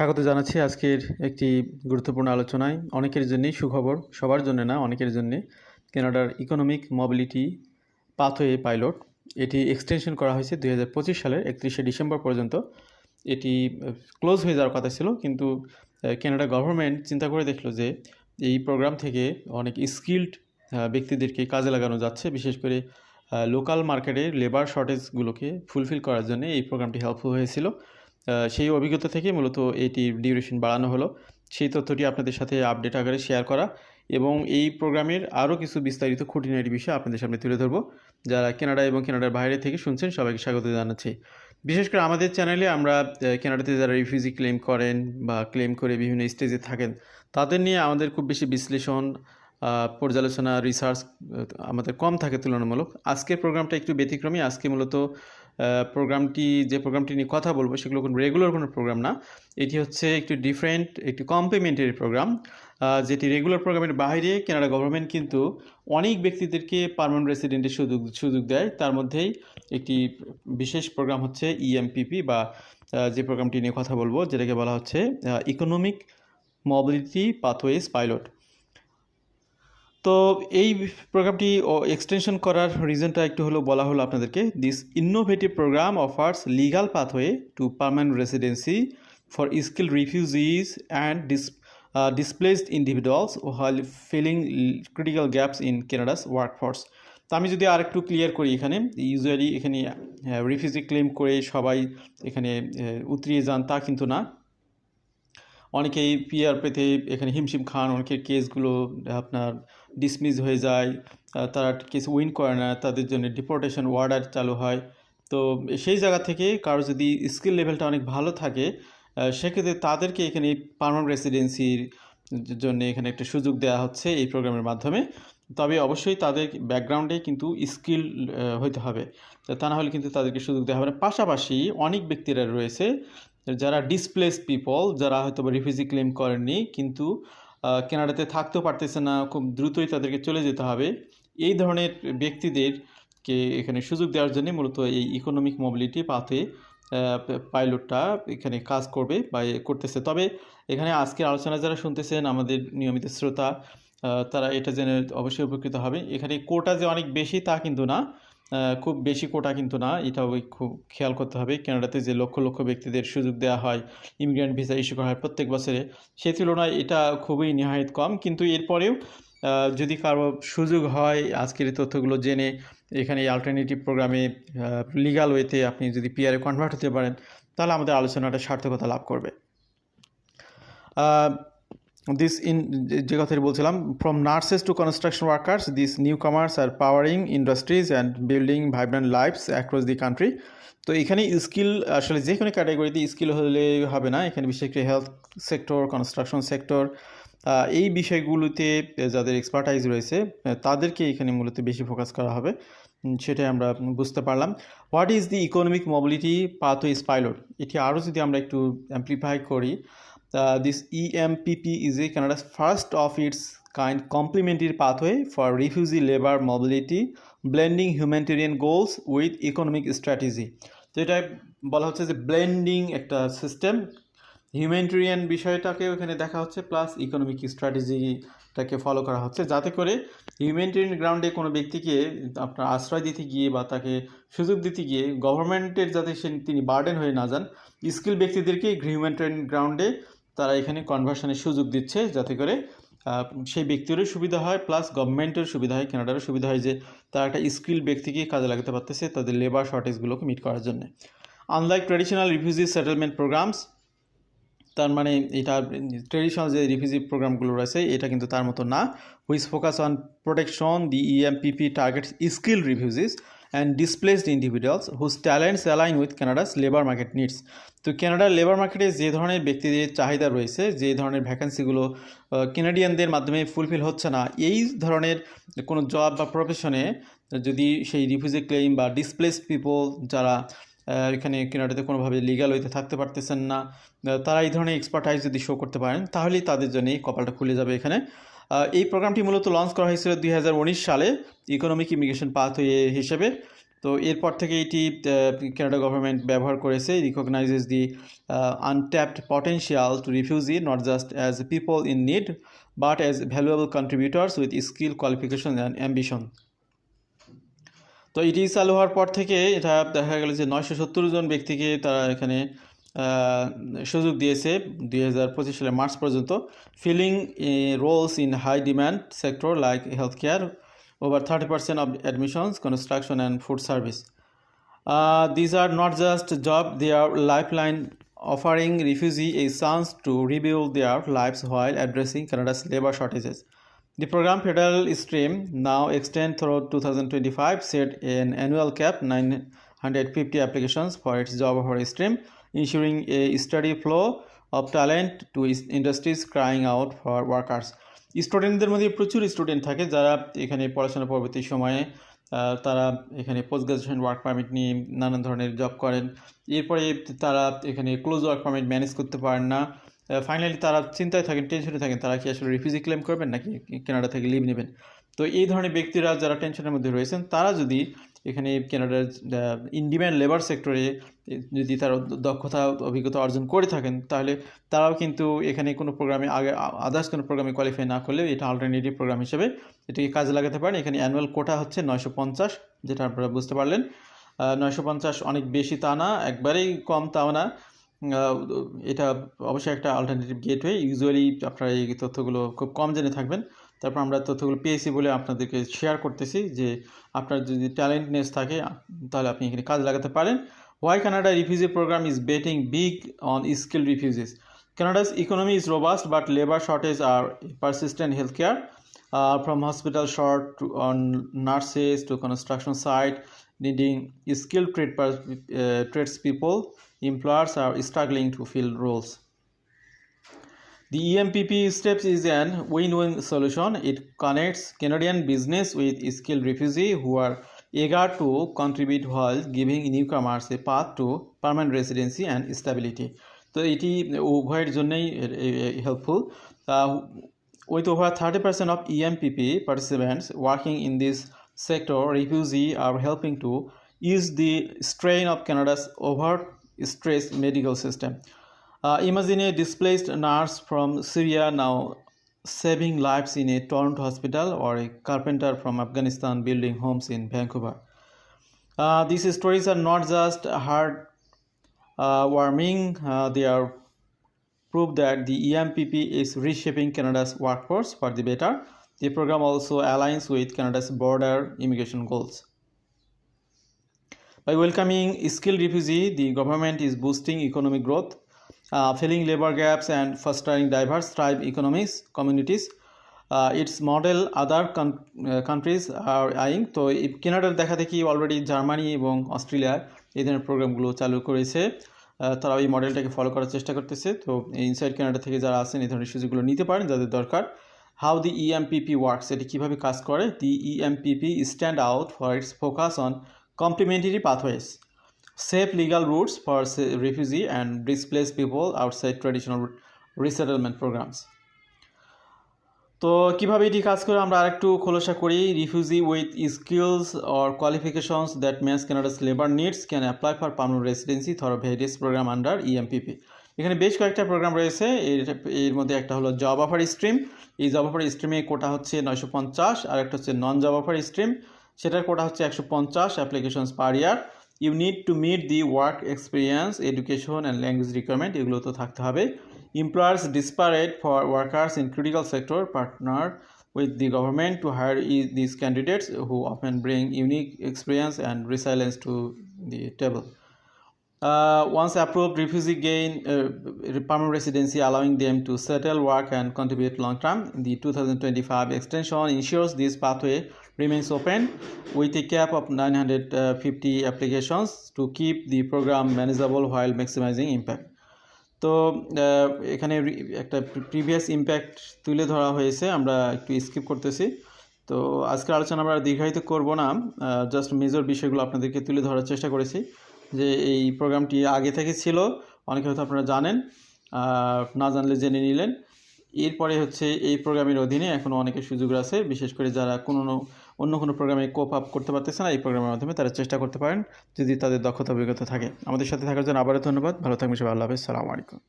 স্বাগত জানাচ্ছি আজকের একটি গুরুত্বপূর্ণ আলোচনায়। অনেকের জন্যই সুখবর, সবার জন্য না, অনেকের জন্যে। কানাডার ইকোনমিক মোবিলিটি পাথওয়ে পাইলট এটি এক্সটেনশন করা হয়েছে 2025 সালের 31শে ডিসেম্বর পর্যন্ত। এটি ক্লোজ হয়ে যাওয়ার কথা ছিল, কিন্তু কানাডা গভর্নমেন্ট চিন্তা করে দেখলো যে এই প্রোগ্রাম থেকে অনেক স্কিল্ড ব্যক্তিদেরকে কাজে লাগানো যাচ্ছে, বিশেষ করে লোকাল মার্কেটে লেবার শর্টেজগুলোকে ফুলফিল করার জন্য এই প্রোগ্রামটি হেল্পফুল হয়েছিল। সেই অভিজ্ঞতা থেকে মূলত এটির ডিউরেশন বাড়ানো হলো। সেই তথ্যটি আপনাদের সাথে আপডেট আকারে শেয়ার করা এবং এই প্রোগ্রামের আরও কিছু বিস্তারিত খুঁটিনাটি বিষয় আপনাদের সামনে তুলে ধরবো। যারা কানাডা এবং কানাডার বাইরে থেকে শুনছেন সবাইকে স্বাগত জানাচ্ছি। বিশেষ করে আমাদের চ্যানেলে আমরা কানাডাতে যারা রিফিউজি ক্লেম করেন বা ক্লেম করে বিভিন্ন স্টেজে থাকেন তাদের নিয়ে আমাদের খুব বেশি বিশ্লেষণ, পর্যালোচনা, রিসার্চ আমাদের কম থাকে তুলনামূলক। আজকের প্রোগ্রামটা একটু ব্যতিক্রমী। আজকে মূলত যে প্রোগ্রামটি নিয়ে কথা বলবো সেগুলো কোনো রেগুলার কোনো প্রোগ্রাম না। এটি হচ্ছে একটু ডিফারেন্ট, একটি কমপ্লিমেন্টারি প্রোগ্রাম, যেটি রেগুলার প্রোগ্রামের বাইরে কানাডা গভর্নমেন্ট কিন্তু অনেক ব্যক্তিদেরকে পার্মানেন্ট রেসিডেন্টের সুযোগ দেয়। তার মধ্যেই একটি বিশেষ প্রোগ্রাম হচ্ছে ইএমপিপি, বা যে প্রোগ্রামটি নিয়ে কথা বলবো যেটাকে বলা হচ্ছে ইকোনমিক মোবিলিটি পাথওয়েজ পাইলট। তো এই প্রোগ্রামটি এক্সটেনশন করার রিজনটা একটু বলা হলো আপনাদেরকে। This innovative programme offers legal pathway to permanent residency for skill refugees and displaced individuals while filling critical gaps in Canada's workforce. তো আমি যদি আরেকটু ক্লিয়ার করি, এখানে ইউজুয়ালি এখানে রিফিউজি ক্লেম করে সবাই এখানে উতরিয়ে যান তা কিন্তু না। অনেকেই পিআর পেতে এখানে হিমশিম খান, অনেকের কেসগুলো আপনার ডিসমিস হয়ে যায়, তারা কেস উইন করে না, তাদের জন্য ডিপোর্টেশন অর্ডার চালু হয়। তো সেই জায়গা থেকে কারো যদি স্কিল লেভেলটা অনেক ভালো থাকে সেক্ষেত্রে তাদেরকে এখানে পার্মানেন্ট রেসিডেন্সির জন্য এখানে একটা সুযোগ দেওয়া হচ্ছে এই প্রোগ্রামের মাধ্যমে। তবে অবশ্যই তাদের ব্যাকগ্রাউন্ডে কিন্তু স্কিল হইতে হবে, তা না হলে কিন্তু তাদেরকে সুযোগ দেওয়া হবে না। পাশাপাশি অনেক ব্যক্তিরা রয়েছে যারা ডিসপ্লেসড পিপল, যারা হয়তো বা রিফিউজি ক্লেম করেননি কিন্তু কানাডাতে থাকতেও পারতেছে না, খুব দ্রুতই তাদেরকে চলে যেতে হবে। এই ধরনের ব্যক্তিদেরকে এখানে সুযোগ দেওয়ার জন্য মূলত এই ইকোনমিক মোবিলিটি পাথওয়ে পাইলটটা এখানে কাজ করবে বা করতেছে। তবে এখানে আজকের আলোচনা যারা শুনতেছেন আমাদের নিয়মিত শ্রোতা, তারা এটা জেনে অবশ্যই উপকৃত হবে। এখানে কোটা যে অনেক বেশি তা কিন্তু না, খুব বেশি কোটা কিন্তু না, এটাও খুব খেয়াল করতে হবে। কানাডাতে যে লক্ষ লক্ষ ব্যক্তিদের সুযোগ দেওয়া হয়, ইমিগ্রেন্ট ভিসা ইস্যু করা হয় প্রত্যেক বছরে, সেই তুলনায় এটা খুবই নিহায়ত কম। কিন্তু এরপরেও যদি কারো সুযোগ হয় আজকের এই তথ্যগুলো জেনে এখানে এই অল্টারনেটিভ প্রোগ্রামে লিগাল ওয়েতে আপনি যদি পিআরে কনভার্ট হতে পারেন তাহলে আমাদের আলোচনাটা সার্থকতা লাভ করবে। যে কথাটি বলছিলাম, from nurses to construction workers, this newcomers are powering industries and building vibrant lives across the country. তো এখানে স্কিল আসলে যে কোনো ক্যাটাগরিতে স্কিল হলে হবে না, এখানে বিশেষ করে হেলথ সেক্টর, কনস্ট্রাকশন সেক্টর, এই বিষয়গুলোতে যাদের এক্সপার্টাইজ রয়েছে তাদেরকে এখানে মূলত বেশি ফোকাস করা হবে, সেটাই আমরা বুঝতে পারলাম। What is the economic mobility pathways pilot, এটি আরও যদি আমরা একটু অ্যাম্প্লিফাই করি, this EMPP is a Canada's first of its kind complementary pathway for refugee labor mobility, blending humanitarian goals with economic strategy. তো এটা বলা হচ্ছে যে ব্লেন্ডিং একটা সিস্টেম, হিউম্যানিটেরিয়ান বিষয়টাকেও এখানে দেখা হচ্ছে প্লাস ইকোনমিক স্ট্র্যাটেজিটাকে ফলো করা হচ্ছে, যাতে করে হিউম্যানিটেরিয়ান গ্রাউন্ডে কোনো ব্যক্তিকে আপনার আশ্রয় দিতে গিয়ে বা তাকে সুযোগ দিতে গিয়ে গভর্নমেন্টের যাতে তিনি বার্ডেন হয়ে না যান, স্কিল ব্যক্তিদেরকে হিউম্যানিটেরিয়ান গ্রাউন্ডে তারা এখানে কনভার্সনের সুযোগ দিচ্ছে, যাতে করে সেই ব্যক্তিরও সুবিধা হয় প্লাস গভর্নমেন্টের সুবিধা হয়, কানাডারও সুবিধা হয় যে তারা একটা স্কিল ব্যক্তিকে কাজে লাগাতে পারতেছে তাদের লেবার শর্টেজগুলোকে মিট করার জন্য। Unlike traditional refugee settlement programs, তার মানে এটা ট্রেডিশনাল যে রিফিউজি প্রোগ্রামগুলো রয়েছে এটা কিন্তু তার মতো না, which focus on protection. The EMPP targets skill refugees and displaced individuals whose talents align with Canada's labour market needs. তো কানাডার লেবার মার্কেটে যে ধরনের ব্যক্তিদের চাহিদা রয়েছে, যে ধরনের ভ্যাকেন্সিগুলো কানাডিয়ানদের মাধ্যমে ফুলফিল হচ্ছে না, এই ধরনের কোনো জব বা প্রফেশনে যদি সেই রিফিউজি ক্লেম বা ডিসপ্লেসড পিপল যারা এখানে কানাডাতে কোনোভাবে লিগাল ওয়েতে থাকতে পারতেছেন না, তারা এই ধরনের এক্সপার্টাইজ যদি শো করতে পারেন তাহলেই তাদের জন্য এই কপালটা খুলে যাবে। এখানে এই প্রোগ্রামটি মূলত লঞ্চ করা হয়েছিল 2019 সালে ইকোনমিক ইমিগ্রেশন পাথওয়ে হিসেবে। তো এরপর থেকে এটি কানাডা গভর্নমেন্ট ব্যবহার করেছে, recognises the untapped potential to refugee not just as people in need but as valuable contributors with skill qualification and ambition. তো এটি চালু হওয়ার পর থেকে এটা দেখা গেল যে 970 জন ব্যক্তিকে তারা এখানে সুযোগ দিয়েছে 2025 সালের মার্চ পর্যন্ত, filling roles in high demand sector like health care, over 30% of admissions, construction and food service. These are not just jobs, they are lifeline, offering refugees a chance to rebuild their lives while addressing Canada's labor shortages. The program federal stream now extends through 2025, set an annual cap 950 applications for its job offer stream, ensuring a steady flow of talent to industries crying out for workers. স্টুডেন্টদের মধ্যে প্রচুর student থাকে যারা এখানে পড়াশোনা পরবর্তী সময়ে তারা এখানে পোস্ট গ্রাজুয়েশন ওয়ার্ক পারমিট নিয়ে নানান ধরনের জব করেন, এরপরে তারা এখানে ক্লোজ ওয়ার্ক পারমিট ম্যানেজ করতে পারেন না, ফাইনালি তারা চিন্তায় থাকেন, টেনশনে থাকেন, তারা কি আসলে রিফিউজি ক্লেম করবেন নাকি কানাডা থেকে লিভ নেবেন। তো এই ধরনের ব্যক্তিরা যারা টেনশনের মধ্যে রয়েছেন তারা যদি এখানে কানাডার ইন ডিম্যান্ড লেবার সেক্টরে যদি তারা দক্ষতা অভিজ্ঞতা অর্জন করে থাকেন তাহলে তারাও কিন্তু এখানে কোনো প্রোগ্রামে আগে আদার্স কোনো প্রোগ্রামে কোয়ালিফাই না করলেও এটা অল্টারনেটিভ প্রোগ্রাম হিসেবে এটাকে কাজে লাগাতে পারেন। এখানে অ্যানুয়াল কোটা হচ্ছে 950, যেটা আপনারা বুঝতে পারলেন। 950 অনেক বেশি তা না, একবারেই কম তাও না, এটা অবশ্যই একটা অল্টারনেটিভ গেটওয়ে। ইউজুয়ালি আপনারা এই তথ্যগুলো খুব কম জেনে থাকবেন, তারপর আমরা তথ্যগুলো পেয়েছি বলে আপনাদেরকে শেয়ার করতেছি যে আপনার যদি ট্যালেন্টনেস থাকে তাহলে আপনি এখানে কাজ লাগাতে পারেন। Why Canada refugee program is betting big on skilled refugees? Canada's economy is robust, but labor shortages are persistent. Healthcare, from hospital short to on nurses to construction site, needing skilled tradespeople. Employers are struggling to fill roles. The EMPP steps is an win-win solution. It connects Canadian business with skilled refugees who are eager to contribute while giving newcomers a path to permanent residency and stability. তো এটি উভয়ের জন্যই helpful. With over 30% of EMPP participants working in this sector, refugees are helping to ease the strain of Canada's overstressed medical system. Imagine a displaced nurse from Syria now saving lives in a Toronto hospital, or a carpenter from Afghanistan building homes in Vancouver. These stories are not just heartwarming, they are proof that the EMPP is reshaping Canada's workforce for the better. The program also aligns with Canada's border immigration goals. By welcoming skilled refugees, the government is boosting economic growth, filling labor gaps and fostering diverse tribe communities. Its model other countries are eyeing. তো কানাডার দেখা দেখি already Germany এবং Australia এই ধরনের প্রোগ্রামগুলো চালু করেছে, তারা এই মডেলটাকে ফলো করার চেষ্টা করতেছে। তো ইনসাইড কানাডা থেকে যারা আছেন এই ধরনের সুযোগগুলো নিতে পারেন যাদের দরকার। হাউ দি EMPP ওয়ার্কস, এটি কীভাবে কাজ করে? দি EMPP stand out for its focus on complementary pathways, safe legal routes for refugee and displaced people outside traditional resettlement programs. তো কিভাবে এটি কাজ করে আমরা আরেকটু খোলাসা করি। Refugee with skills or qualifications that match Canada's labour needs can apply for permanent residency through various program under EMPP. এখানে বেশ কয়েকটা প্রোগ্রাম রয়েছে, এর মধ্যে একটা হলো জব অফার স্ট্রিম। এই জব অফার স্ট্রিমে কোটা হচ্ছে 950, আর একটা হচ্ছে নন জব অফার স্ট্রিম, সেটার কোটা হচ্ছে 150 applications per year. You need to meet the work experience, education and language requirement, এগুলো তো থাকতে হবে। Employers desperate for workers in critical sector partner with the government to hire these candidates who often bring unique experience and resilience to the table. Once approved, refugees gain permanent residency, allowing them to settle, work and contribute long term. The 2025 extension ensures this pathway remains open with a cap of 950 applications to keep the program manageable while maximizing impact. তো এখানে একটা previous impact তুলে ধরা হয়েছে, আমরা একটু skip করতেছি। তো আজকের আলোচনা আমরা দীর্ঘায়িত করব না, জাস্ট মেজর বিষয়গুলো আপনাদেরকে তুলে ধরার চেষ্টা করেছি। যে এই প্রোগ্রামটি আগে থেকে ছিল, অনেকে হয়তো আপনারা জানেন, না জানলে জেনে নিলেন। এরপরে হচ্ছে এই প্রোগ্রামের অধীনে এখনও অনেকের সুযোগ আছে, বিশেষ করে যারা কোনো অন্য কোনো প্রোগ্রামে কোপ আপ করতে পারতেছে না, এই প্রোগ্রামের মাধ্যমে তারা চেষ্টা করতে পারেন যদি তাদের দক্ষতা অভিজ্ঞতা থাকে। আমাদের সাথে থাকার জন্য আবারও ধন্যবাদ। ভালো থাকবেন সবাই। আল্লাহ হাফেজ। সালামু আলাইকুম।